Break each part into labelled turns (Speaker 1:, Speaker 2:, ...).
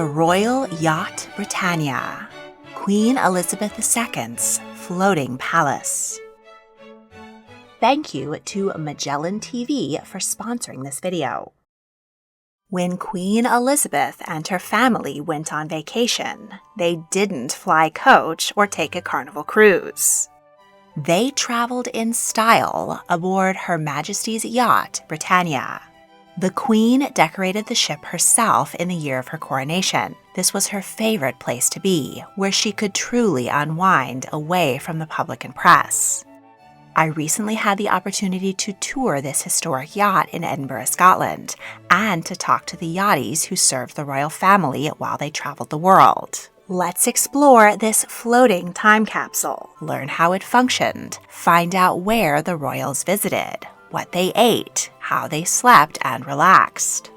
Speaker 1: The Royal Yacht Britannia, Queen Elizabeth II's floating palace. Thank you to Magellan TV for sponsoring this video. When Queen Elizabeth and her family went on vacation, they didn't fly coach or take a carnival cruise. They traveled in style aboard Her Majesty's Yacht Britannia. The Queen decorated the ship herself in the year of her coronation. This was her favorite place to be, where she could truly unwind away from the public and press. I recently had the opportunity to tour this historic yacht in Edinburgh, Scotland, and to talk to the Yotties who served the royal family while they traveled the world. Let's explore this floating time capsule, learn how it functioned, find out where the royals visited, what they ate, how they slept and relaxed.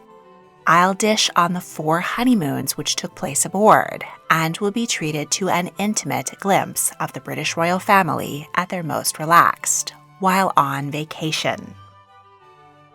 Speaker 1: I'll dish on the 4 honeymoons which took place aboard, and will be treated to an intimate glimpse of the British royal family at their most relaxed, while on vacation.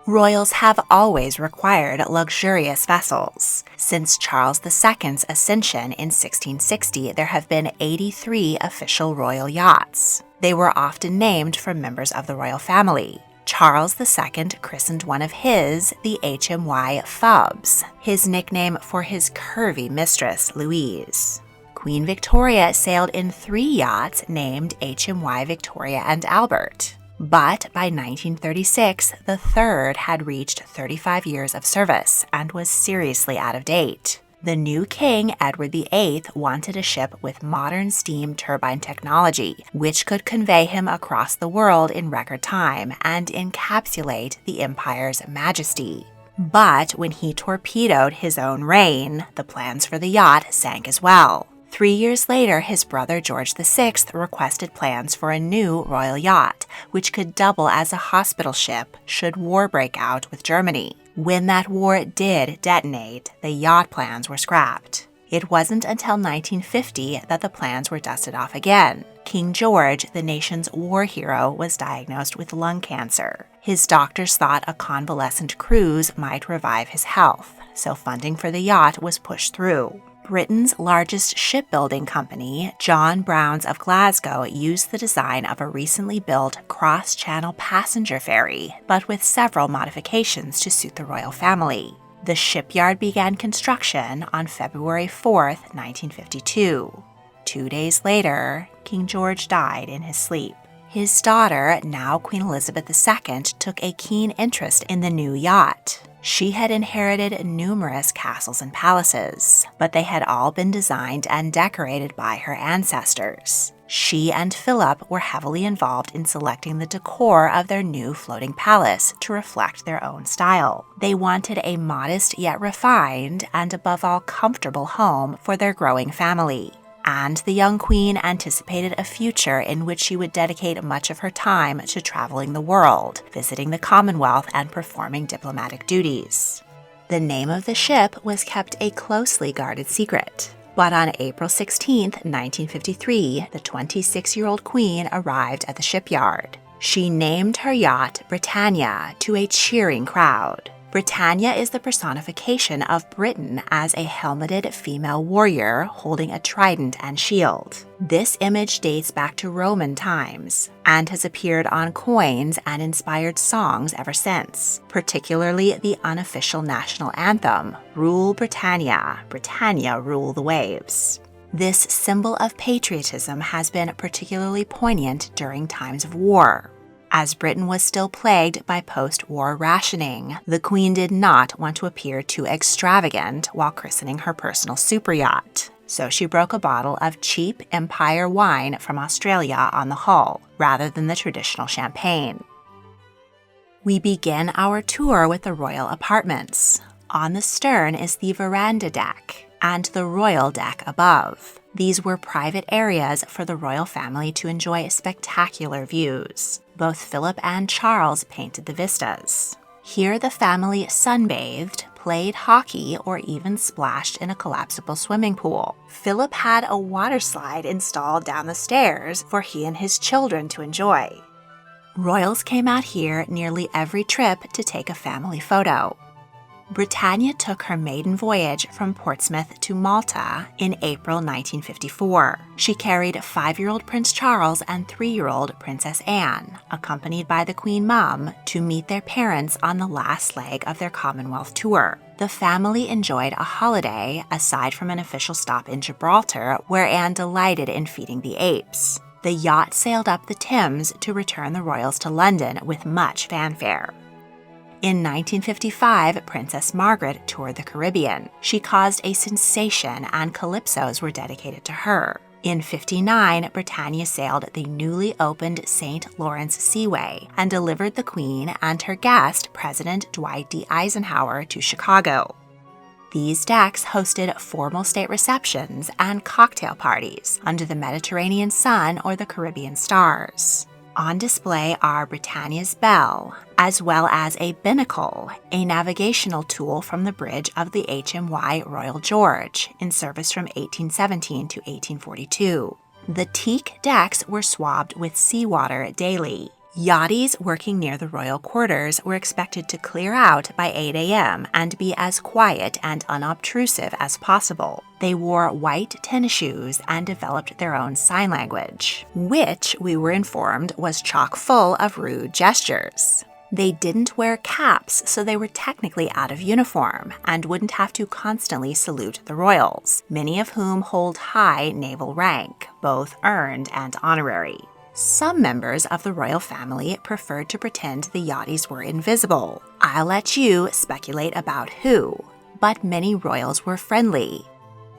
Speaker 1: Royals have always required luxurious vessels. Since Charles II's ascension in 1660, there have been 83 official royal yachts. They were often named for members of the royal family. Charles II christened one of his the HMY Phubs, his nickname for his curvy mistress, Louise. Queen Victoria sailed in 3 yachts named HMY Victoria and Albert. But by 1936, the third had reached 35 years of service and was seriously out of date. The new king, Edward VIII, wanted a ship with modern steam turbine technology, which could convey him across the world in record time and encapsulate the empire's majesty. But when he torpedoed his own reign, the plans for the yacht sank as well. 3 years later, his brother George VI requested plans for a new royal yacht, which could double as a hospital ship should war break out with Germany. When that war did detonate, the yacht plans were scrapped. It wasn't until 1950 that the plans were dusted off again. King George, the nation's war hero, was diagnosed with lung cancer. His doctors thought a convalescent cruise might revive his health, so funding for the yacht was pushed through. Britain's largest shipbuilding company, John Browns of Glasgow, used the design of a recently built cross-channel passenger ferry, but with several modifications to suit the royal family. The shipyard began construction on February 4, 1952. 2 days later, King George died in his sleep. His daughter, now Queen Elizabeth II, took a keen interest in the new yacht. She had inherited numerous castles and palaces, but they had all been designed and decorated by her ancestors. She and Philip were heavily involved in selecting the decor of their new floating palace to reflect their own style. They wanted a modest yet refined and above all comfortable home for their growing family. And the young queen anticipated a future in which she would dedicate much of her time to traveling the world, visiting the Commonwealth, and performing diplomatic duties. The name of the ship was kept a closely guarded secret. But on April 16, 1953, the 26-year-old queen arrived at the shipyard. She named her yacht Britannia to a cheering crowd. Britannia is the personification of Britain as a helmeted female warrior holding a trident and shield. This image dates back to Roman times and has appeared on coins and inspired songs ever since, particularly the unofficial national anthem, Rule Britannia, Britannia Rule the Waves. This symbol of patriotism has been particularly poignant during times of war. As Britain was still plagued by post-war rationing, the Queen did not want to appear too extravagant while christening her personal super yacht. So she broke a bottle of cheap Empire wine from Australia on the hull, rather than the traditional champagne. We begin our tour with the royal apartments. On the stern is the veranda deck, and the royal deck above. These were private areas for the royal family to enjoy spectacular views. Both Philip and Charles painted the vistas. Here the family sunbathed, played hockey, or even splashed in a collapsible swimming pool. Philip had a water slide installed down the stairs for he and his children to enjoy. Royals came out here nearly every trip to take a family photo. Britannia took her maiden voyage from Portsmouth to Malta in April 1954. She carried 5-year-old Prince Charles and 3-year-old Princess Anne, accompanied by the Queen Mum, to meet their parents on the last leg of their Commonwealth tour. The family enjoyed a holiday aside from an official stop in Gibraltar, where Anne delighted in feeding the apes. The yacht sailed up the Thames to return the royals to London with much fanfare. In 1955, Princess Margaret toured the Caribbean. She caused a sensation, and calypsos were dedicated to her. In 1959, Britannia sailed the newly opened St. Lawrence Seaway and delivered the Queen and her guest, President Dwight D. Eisenhower, to Chicago. These decks hosted formal state receptions and cocktail parties under the Mediterranean sun or the Caribbean stars. On display are Britannia's bell, as well as a binnacle, a navigational tool from the bridge of the HMY Royal George, in service from 1817 to 1842. The teak decks were swabbed with seawater daily. Yotties working near the royal quarters were expected to clear out by 8 a.m. and be as quiet and unobtrusive as possible. They wore white tennis shoes and developed their own sign language, which, we were informed, was chock full of rude gestures. They didn't wear caps, so they were technically out of uniform and wouldn't have to constantly salute the royals, many of whom hold high naval rank, both earned and honorary. Some members of the royal family preferred to pretend the Yotties were invisible. I'll let you speculate about who, but many royals were friendly.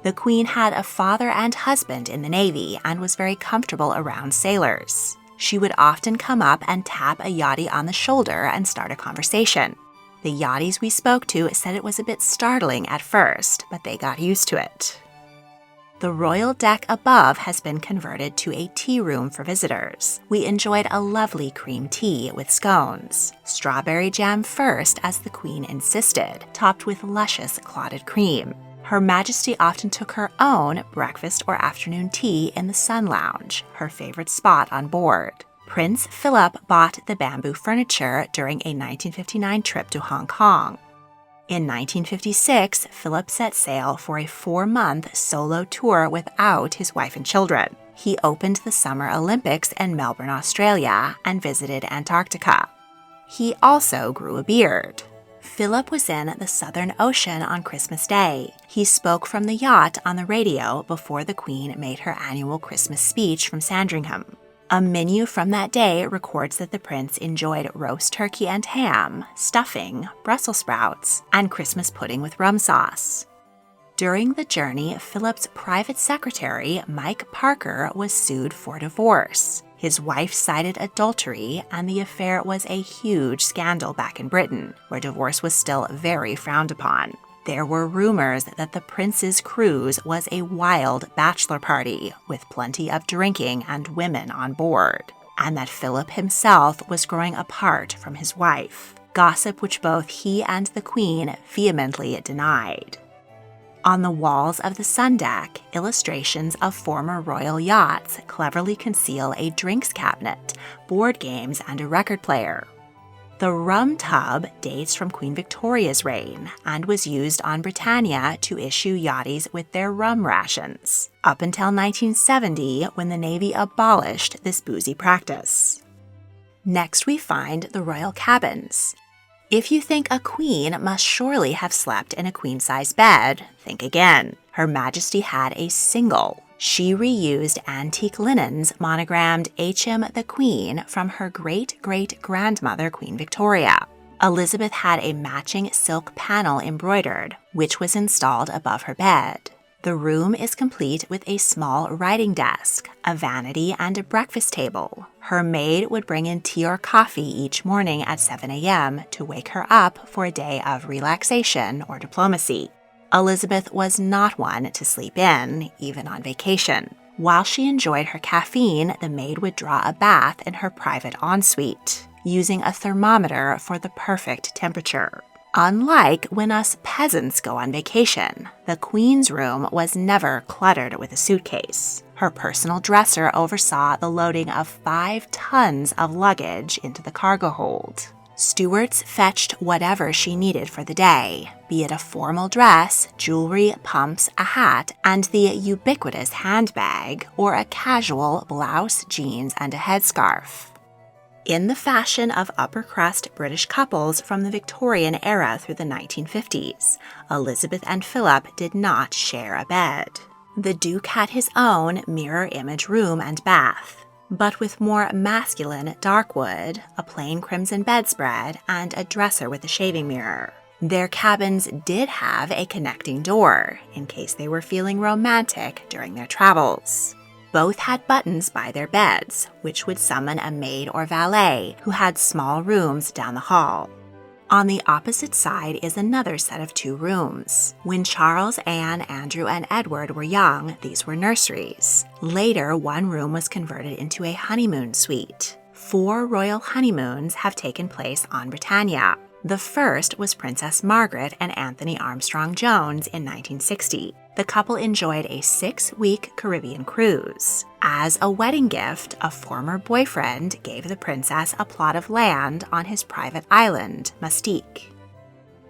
Speaker 1: The Queen had a father and husband in the Navy and was very comfortable around sailors. She would often come up and tap a Yachtie on the shoulder and start a conversation. The Yotties we spoke to said it was a bit startling at first, but they got used to it. The royal deck above has been converted to a tea room for visitors. We enjoyed a lovely cream tea with scones. Strawberry jam first, as the Queen insisted, topped with luscious clotted cream. Her Majesty often took her own breakfast or afternoon tea in the Sun Lounge, her favorite spot on board. Prince Philip bought the bamboo furniture during a 1959 trip to Hong Kong. In 1956, Philip set sail for a 4-month solo tour without his wife and children. He opened the Summer Olympics in Melbourne, Australia, and visited Antarctica. He also grew a beard. Philip was in the Southern Ocean on Christmas Day. He spoke from the yacht on the radio before the Queen made her annual Christmas speech from Sandringham. A menu from that day records that the prince enjoyed roast turkey and ham, stuffing, Brussels sprouts, and Christmas pudding with rum sauce. During the journey, Philip's private secretary, Mike Parker, was sued for divorce. His wife cited adultery, and the affair was a huge scandal back in Britain, where divorce was still very frowned upon. There were rumors that the prince's cruise was a wild bachelor party with plenty of drinking and women on board, and that Philip himself was growing apart from his wife, gossip which both he and the Queen vehemently denied. On the walls of the sun deck, illustrations of former royal yachts cleverly conceal a drinks cabinet, board games, and a record player. The rum tub dates from Queen Victoria's reign and was used on Britannia to issue Yotties with their rum rations, up until 1970 when the Navy abolished this boozy practice. Next we find the royal cabins. If you think a queen must surely have slept in a queen-size bed, think again. Her Majesty had a single. She reused antique linens monogrammed H.M. the Queen from her great-great-grandmother Queen Victoria. Elizabeth had a matching silk panel embroidered, which was installed above her bed. The room is complete with a small writing desk, a vanity, and a breakfast table. Her maid would bring in tea or coffee each morning at 7 a.m. to wake her up for a day of relaxation or diplomacy. Elizabeth was not one to sleep in, even on vacation. While she enjoyed her caffeine, the maid would draw a bath in her private ensuite, using a thermometer for the perfect temperature. Unlike when us peasants go on vacation, the Queen's room was never cluttered with a suitcase. Her personal dresser oversaw the loading of 5 tons of luggage into the cargo hold. Stewards fetched whatever she needed for the day, be it a formal dress, jewelry, pumps, a hat, and the ubiquitous handbag, or a casual blouse, jeans, and a headscarf. In the fashion of upper-crust British couples from the Victorian era through the 1950s, Elizabeth and Philip did not share a bed. The Duke had his own mirror-image room and bath, but with more masculine dark wood, a plain crimson bedspread, and a dresser with a shaving mirror. Their cabins did have a connecting door, in case they were feeling romantic during their travels. Both had buttons by their beds, which would summon a maid or valet who had small rooms down the hall. On the opposite side is another set of 2 rooms. When Charles, Anne, Andrew, and Edward were young, these were nurseries. Later, one room was converted into a honeymoon suite. 4 royal honeymoons have taken place on Britannia. The first was Princess Margaret and Anthony Armstrong Jones in 1960. The couple enjoyed a 6-week Caribbean cruise. As a wedding gift, a former boyfriend gave the princess a plot of land on his private island, Majesty.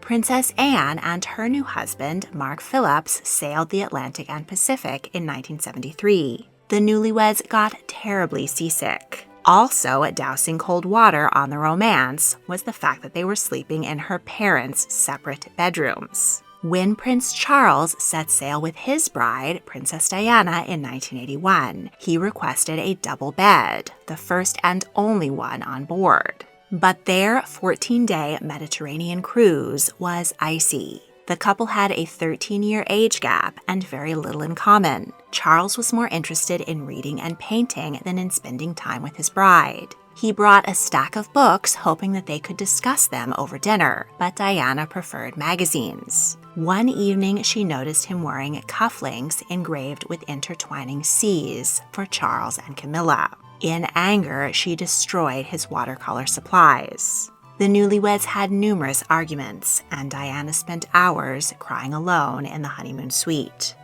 Speaker 1: Princess Anne and her new husband, Mark Phillips, sailed the Atlantic and Pacific in 1973. The newlyweds got terribly seasick. Also, dousing cold water on the romance was the fact that they were sleeping in her parents' separate bedrooms. When Prince Charles set sail with his bride, Princess Diana, in 1981, he requested a double bed, the first and only one on board. But their 14-day Mediterranean cruise was icy. The couple had a 13-year age gap and very little in common. Charles was more interested in reading and painting than in spending time with his bride. He brought a stack of books, hoping that they could discuss them over dinner, but Diana preferred magazines. One evening, she noticed him wearing cufflinks engraved with intertwining C's for Charles and Camilla. In anger, she destroyed his watercolor supplies. The newlyweds had numerous arguments, and Diana spent hours crying alone in the honeymoon suite.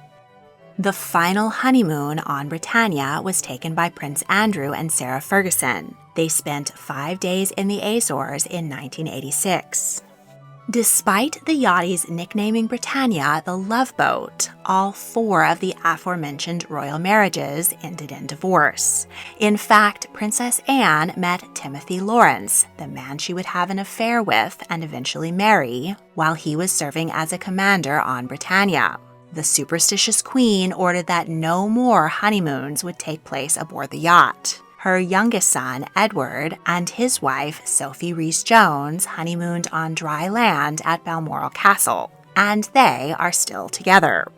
Speaker 1: The final honeymoon on Britannia was taken by Prince Andrew and Sarah Ferguson. They spent 5 days in the Azores in 1986. Despite the Yotties nicknaming Britannia the Love Boat, all 4 of the aforementioned royal marriages ended in divorce. In fact, Princess Anne met Timothy Lawrence, the man she would have an affair with and eventually marry, while he was serving as a commander on Britannia. The superstitious queen ordered that no more honeymoons would take place aboard the yacht. Her youngest son, Edward, and his wife, Sophie Rhys-Jones, honeymooned on dry land at Balmoral Castle, and they are still together.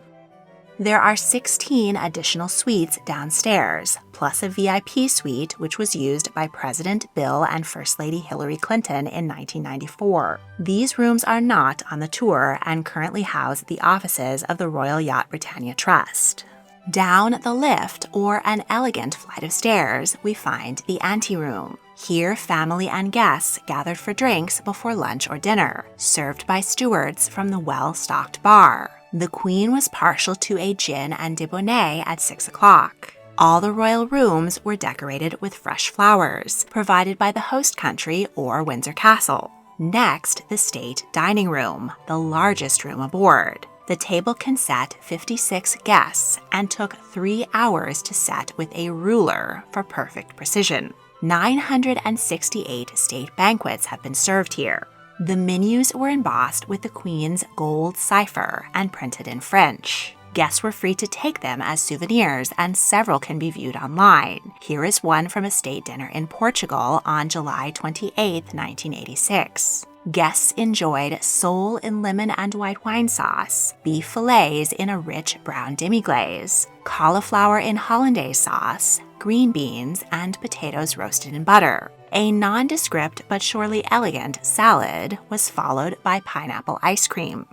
Speaker 1: There are 16 additional suites downstairs, plus a VIP suite which was used by President Bill and First Lady Hillary Clinton in 1994. These rooms are not on the tour and currently house the offices of the Royal Yacht Britannia Trust. Down the lift, or an elegant flight of stairs, we find the anteroom. Here, family and guests gathered for drinks before lunch or dinner, served by stewards from the well-stocked bar. The Queen was partial to a gin and debonnaire at 6 o'clock. All the royal rooms were decorated with fresh flowers, provided by the host country or Windsor Castle. Next, the state dining room, the largest room aboard. The table can set 56 guests and took 3 hours to set with a ruler for perfect precision. 968 state banquets have been served here. The menus were embossed with the Queen's gold cipher and printed in French. Guests were free to take them as souvenirs, and several can be viewed online. Here is one from a state dinner in Portugal on July 28, 1986. Guests enjoyed sole in lemon and white wine sauce, beef fillets in a rich brown demi-glaze, cauliflower in hollandaise sauce, green beans, and potatoes roasted in butter. A nondescript but surely elegant salad was followed by pineapple ice cream.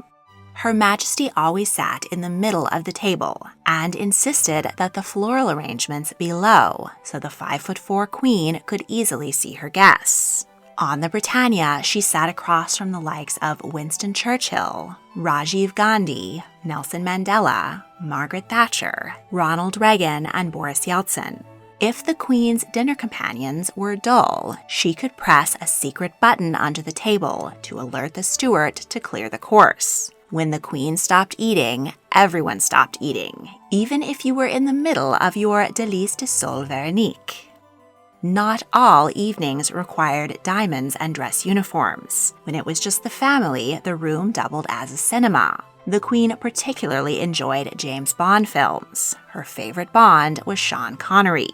Speaker 1: Her Majesty always sat in the middle of the table and insisted that the floral arrangements be low so the 5'4" Queen could easily see her guests. On the Britannia, she sat across from the likes of Winston Churchill, Rajiv Gandhi, Nelson Mandela, Margaret Thatcher, Ronald Reagan, and Boris Yeltsin. If the Queen's dinner companions were dull, she could press a secret button under the table to alert the steward to clear the course. When the Queen stopped eating, everyone stopped eating, even if you were in the middle of your délice de sol Veronique. Not all evenings required diamonds and dress uniforms. When it was just the family, the room doubled as a cinema. The Queen particularly enjoyed James Bond films. Her favorite Bond was Sean Connery.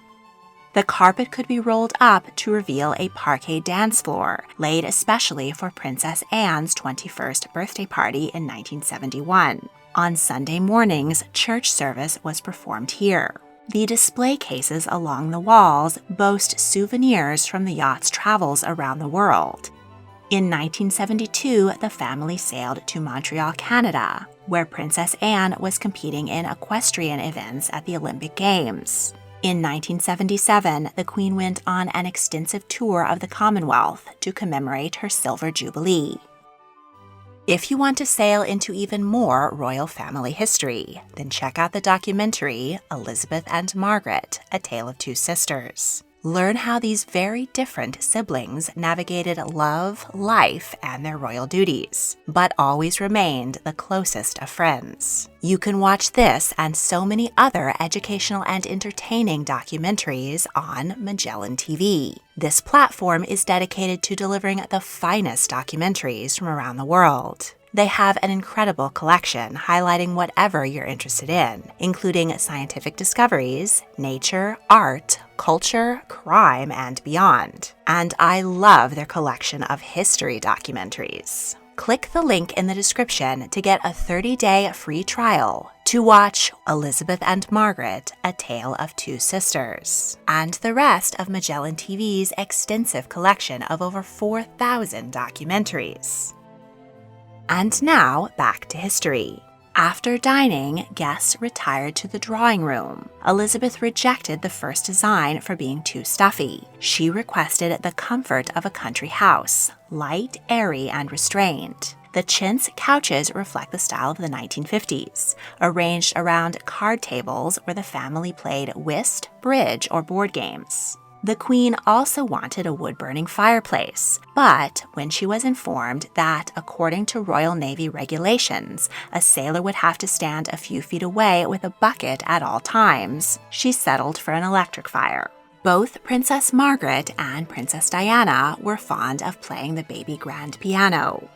Speaker 1: The carpet could be rolled up to reveal a parquet dance floor, laid especially for Princess Anne's 21st birthday party in 1971. On Sunday mornings, church service was performed here. The display cases along the walls boast souvenirs from the yacht's travels around the world. In 1972, the family sailed to Montreal, Canada, where Princess Anne was competing in equestrian events at the Olympic Games. In 1977, the Queen went on an extensive tour of the Commonwealth to commemorate her Silver Jubilee. If you want to sail into even more royal family history, then check out the documentary Elizabeth and Margaret, A Tale of Two Sisters. Learn how these very different siblings navigated love, life, and their royal duties, but always remained the closest of friends. You can watch this and so many other educational and entertaining documentaries on Magellan TV. This platform is dedicated to delivering the finest documentaries from around the world. They have an incredible collection highlighting whatever you're interested in, including scientific discoveries, nature, art, culture, crime, and beyond. And I love their collection of history documentaries. Click the link in the description to get a 30-day free trial to watch Elizabeth and Margaret, A Tale of Two Sisters, and the rest of Magellan TV's extensive collection of over 4,000 documentaries. And now, back to history. After dining, guests retired to the drawing room. Elizabeth rejected the first design for being too stuffy. She requested the comfort of a country house, light, airy, and restrained. The chintz couches reflect the style of the 1950s, arranged around card tables where the family played whist, bridge, or board games. The Queen also wanted a wood-burning fireplace, but when she was informed that, according to Royal Navy regulations, a sailor would have to stand a few feet away with a bucket at all times, she settled for an electric fire. Both Princess Margaret and Princess Diana were fond of playing the baby grand piano.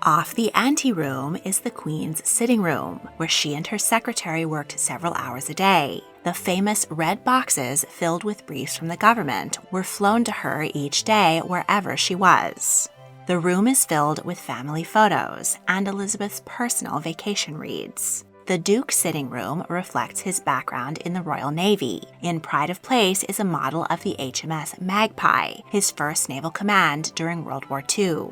Speaker 1: Off the anteroom is the Queen's sitting room, where she and her secretary worked several hours a day. The famous red boxes filled with briefs from the government were flown to her each day wherever she was. The room is filled with family photos and Elizabeth's personal vacation reads. The Duke's sitting room reflects his background in the Royal Navy. In pride of place is a model of the HMS Magpie, his first naval command during World War II.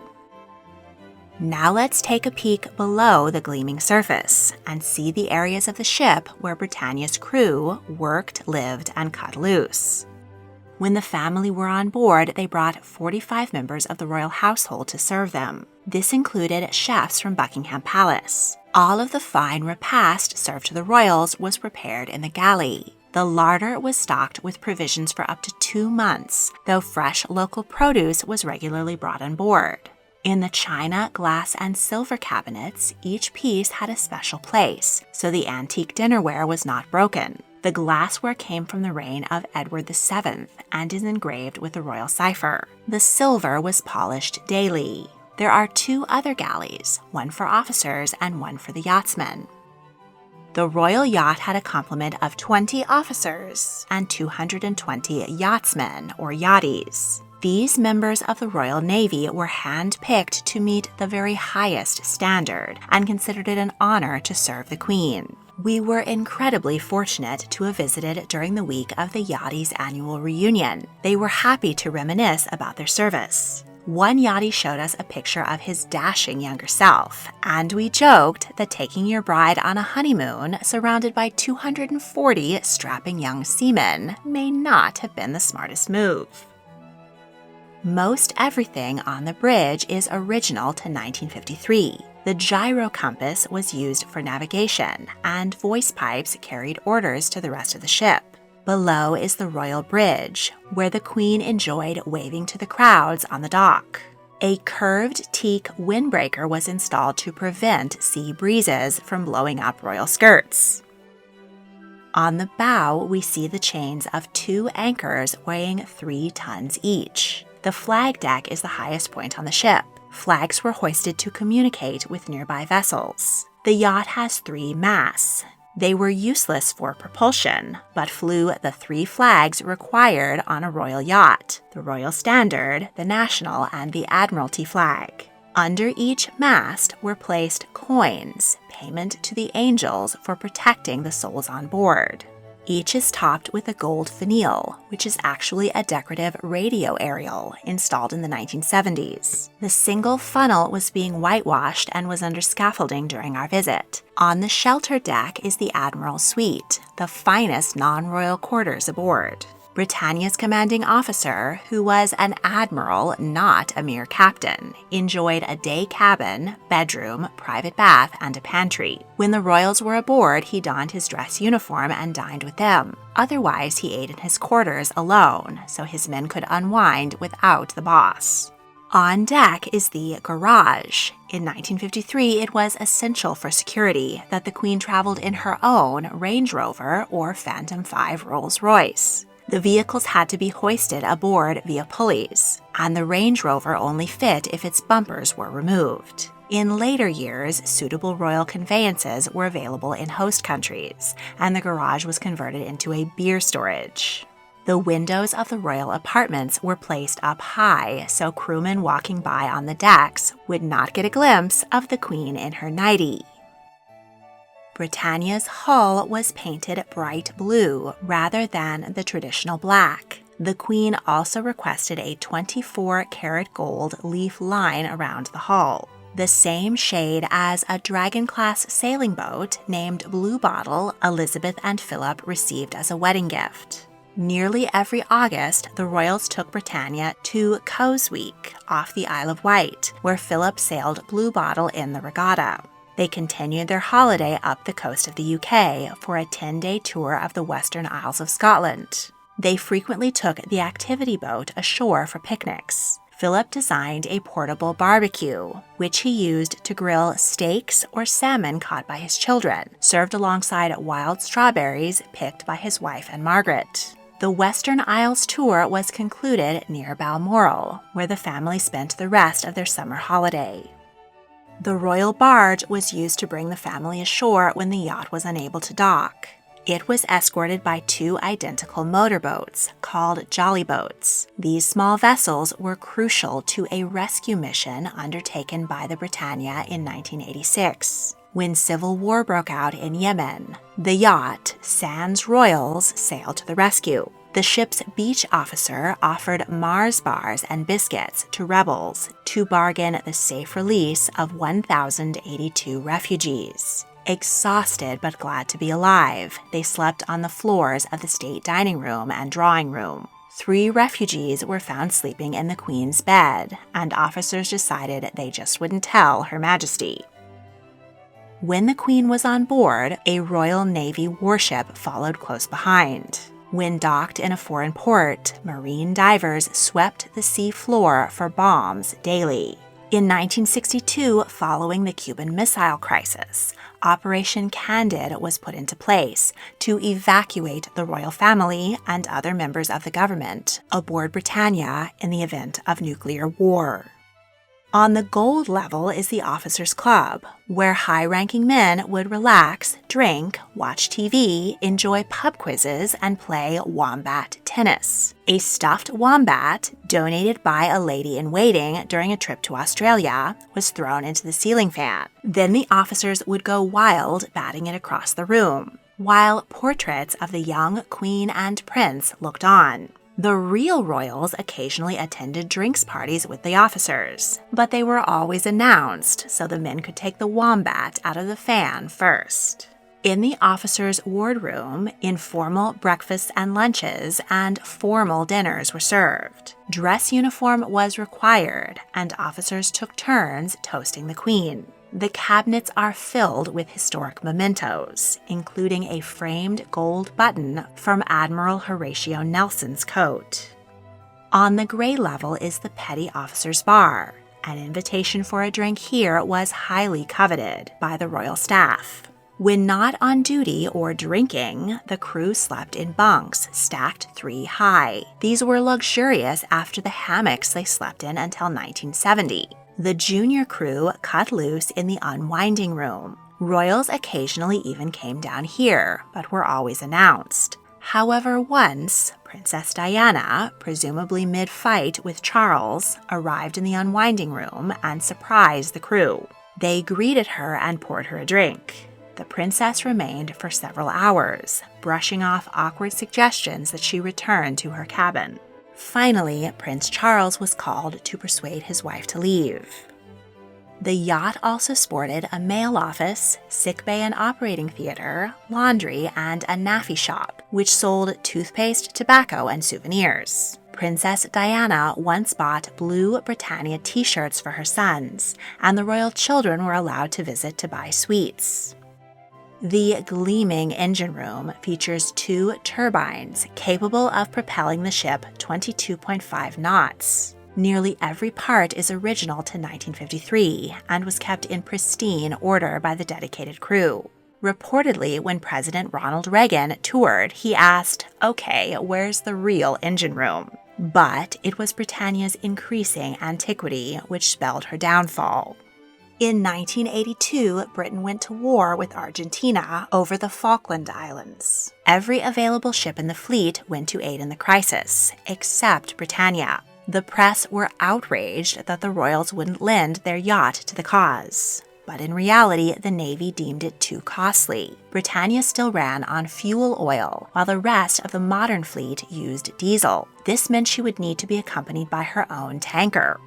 Speaker 1: Now let's take a peek below the gleaming surface and see the areas of the ship where Britannia's crew worked, lived, and cut loose. When the family were on board, they brought 45 members of the royal household to serve them. This included chefs from Buckingham Palace. All of the fine repast served to the royals was prepared in the galley. The larder was stocked with provisions for up to 2 months, though fresh local produce was regularly brought on board. In the china, glass, and silver cabinets, each piece had a special place, so the antique dinnerware was not broken. The glassware came from the reign of Edward VII and is engraved with the royal cipher. The silver was polished daily. There are 2 other galleys, one for officers and one for the yachtsmen. The royal yacht had a complement of 20 officers and 220 yachtsmen, or Yotties. These members of the Royal Navy were hand-picked to meet the very highest standard and considered it an honor to serve the Queen. We were incredibly fortunate to have visited during the week of the Yotties' annual reunion. They were happy to reminisce about their service. One Yachty showed us a picture of his dashing younger self, and we joked that taking your bride on a honeymoon surrounded by 240 strapping young seamen may not have been the smartest move. Most everything on the bridge is original to 1953. The gyro compass was used for navigation, and voice pipes carried orders to the rest of the ship. Below is the Royal Bridge, where the Queen enjoyed waving to the crowds on the dock. A curved teak windbreaker was installed to prevent sea breezes from blowing up royal skirts. On the bow, we see the chains of 2 anchors weighing 3 tons each. The flag deck is the highest point on the ship. Flags were hoisted to communicate with nearby vessels. The yacht has 3 masts. They were useless for propulsion, but flew the 3 flags required on a royal yacht: the Royal Standard, the National, and the Admiralty flag. Under each mast were placed coins, payment to the angels for protecting the souls on board. Each is topped with a gold finial, which is actually a decorative radio aerial installed in the 1970s. The single funnel was being whitewashed and was under scaffolding during our visit. On the shelter deck is the Admiral's Suite, the finest non-royal quarters aboard. Britannia's commanding officer, who was an admiral, not a mere captain, enjoyed a day cabin, bedroom, private bath, and a pantry. When the royals were aboard, he donned his dress uniform and dined with them. Otherwise, he ate in his quarters alone, so his men could unwind without the boss. On deck is the garage. In 1953, it was essential for security that the Queen traveled in her own Range Rover or Phantom 5 Rolls-Royce. The vehicles had to be hoisted aboard via pulleys, and the Range Rover only fit if its bumpers were removed. In later years, suitable royal conveyances were available in host countries, and the garage was converted into a beer storage. The windows of the royal apartments were placed up high so crewmen walking by on the decks would not get a glimpse of the Queen in her nightie. Britannia's hull was painted bright blue rather than the traditional black. The Queen also requested a 24-karat gold leaf line around the hull, the same shade as a Dragon-class sailing boat named Blue Bottle Elizabeth and Philip received as a wedding gift. Nearly every August, the royals took Britannia to Cowes Week off the Isle of Wight, where Philip sailed Blue Bottle in the regatta. They continued their holiday up the coast of the UK for a 10-day tour of the Western Isles of Scotland. They frequently took the activity boat ashore for picnics. Philip designed a portable barbecue, which he used to grill steaks or salmon caught by his children, served alongside wild strawberries picked by his wife and Margaret. The Western Isles tour was concluded near Balmoral, where the family spent the rest of their summer holiday. The royal barge was used to bring the family ashore when the yacht was unable to dock. It was escorted by 2 identical motorboats called jolly boats. These small vessels were crucial to a rescue mission undertaken by the Britannia in 1986. When civil war broke out in Yemen, the yacht, Sans Royals, sailed to the rescue. The ship's beach officer offered Mars bars and biscuits to rebels to bargain the safe release of 1,082 refugees. Exhausted but glad to be alive, they slept on the floors of the state dining room and drawing room. 3 refugees were found sleeping in the Queen's bed, and officers decided they just wouldn't tell Her Majesty. When the Queen was on board, a Royal Navy warship followed close behind. When docked in a foreign port, marine divers swept the sea floor for bombs daily. In 1962, following the Cuban Missile Crisis, Operation Candid was put into place to evacuate the royal family and other members of the government aboard Britannia in the event of nuclear war. On the gold level is the Officers' Club, where high-ranking men would relax, drink, watch TV, enjoy pub quizzes, and play wombat tennis. A stuffed wombat, donated by a lady-in-waiting during a trip to Australia, was thrown into the ceiling fan. Then the officers would go wild, batting it across the room, while portraits of the young Queen and Prince looked on. The real royals occasionally attended drinks parties with the officers, but they were always announced so the men could take the wombat out of the fan first. In the officers' wardroom, informal breakfasts and lunches and formal dinners were served. Dress uniform was required, and officers took turns toasting the Queen. The cabinets are filled with historic mementos, including a framed gold button from Admiral Horatio Nelson's coat. On the gray level is the Petty Officers' Bar. An invitation for a drink here was highly coveted by the royal staff. When not on duty or drinking, the crew slept in bunks stacked 3 high. These were luxurious after the hammocks they slept in until 1970. The junior crew cut loose in the unwinding room. Royals occasionally even came down here, but were always announced. However, once, Princess Diana, presumably mid-fight with Charles, arrived in the unwinding room and surprised the crew. They greeted her and poured her a drink. The princess remained for several hours, brushing off awkward suggestions that she return to her cabin. Finally, Prince Charles was called to persuade his wife to leave. The yacht also sported a mail office, sickbay and operating theater, laundry, and a naffy shop, which sold toothpaste, tobacco, and souvenirs. Princess Diana once bought blue Britannia t-shirts for her sons, and the royal children were allowed to visit to buy sweets. The gleaming engine room features 2 turbines capable of propelling the ship 22.5 knots. Nearly every part is original to 1953 and was kept in pristine order by the dedicated crew. Reportedly, when President Ronald Reagan toured, he asked, "Okay, where's the real engine room?" But it was Britannia's increasing antiquity which spelled her downfall. In 1982, Britain went to war with Argentina over the Falkland Islands. Every available ship in the fleet went to aid in the crisis, except Britannia. The press were outraged that the royals wouldn't lend their yacht to the cause. But in reality, the Navy deemed it too costly. Britannia still ran on fuel oil, while the rest of the modern fleet used diesel. This meant she would need to be accompanied by her own tanker.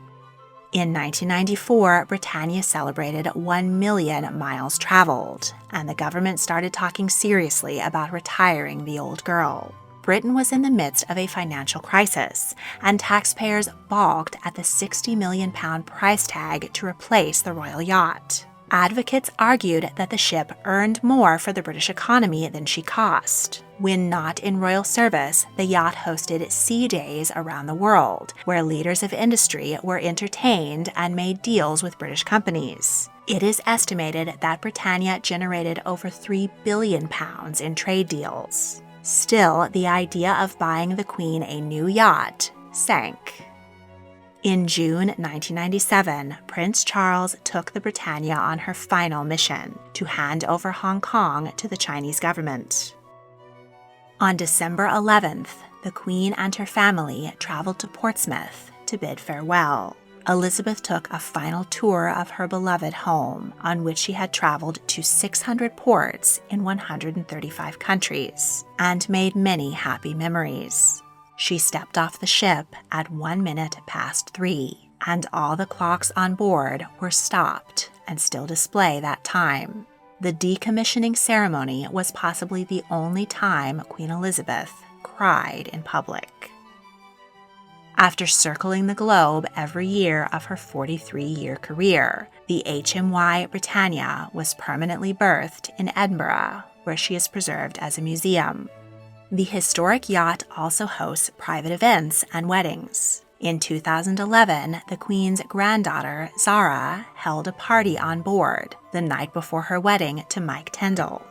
Speaker 1: In 1994, Britannia celebrated 1 million miles traveled, and the government started talking seriously about retiring the old girl. Britain was in the midst of a financial crisis, and taxpayers balked at the £60 million price tag to replace the royal yacht. Advocates argued that the ship earned more for the British economy than she cost. When not in royal service, the yacht hosted sea days around the world, where leaders of industry were entertained and made deals with British companies. It is estimated that Britannia generated over £3 billion in trade deals. Still, the idea of buying the Queen a new yacht sank. In June 1997, Prince Charles took the Britannia on her final mission, to hand over Hong Kong to the Chinese government. On December 11th, the Queen and her family traveled to Portsmouth to bid farewell. Elizabeth took a final tour of her beloved home, on which she had traveled to 600 ports in 135 countries, and made many happy memories. She stepped off the ship at 3:01, and all the clocks on board were stopped and still display that time. The decommissioning ceremony was possibly the only time Queen Elizabeth cried in public. After circling the globe every year of her 43-year career, the HMY Britannia was permanently berthed in Edinburgh, where she is preserved as a museum. The historic yacht also hosts private events and weddings. In 2011, the Queen's granddaughter, Zara, held a party on board the night before her wedding to Mike Tyndall.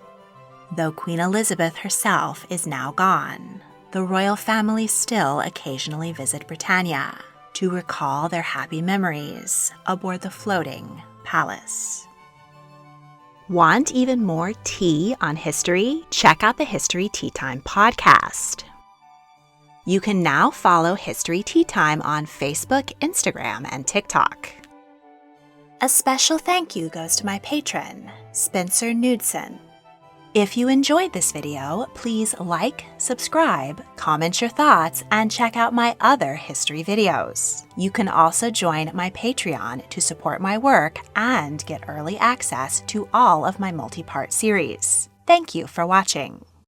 Speaker 1: Though Queen Elizabeth herself is now gone, the royal family still occasionally visit Britannia to recall their happy memories aboard the floating palace. Want even more tea on history? Check out the History Tea Time podcast. You can now follow History Tea Time on Facebook, Instagram, and TikTok. A special thank you goes to my patron, Spencer Knudsen. If you enjoyed this video, please like, subscribe, comment your thoughts, and check out my other history videos. You can also join my Patreon to support my work and get early access to all of my multi-part series. Thank you for watching.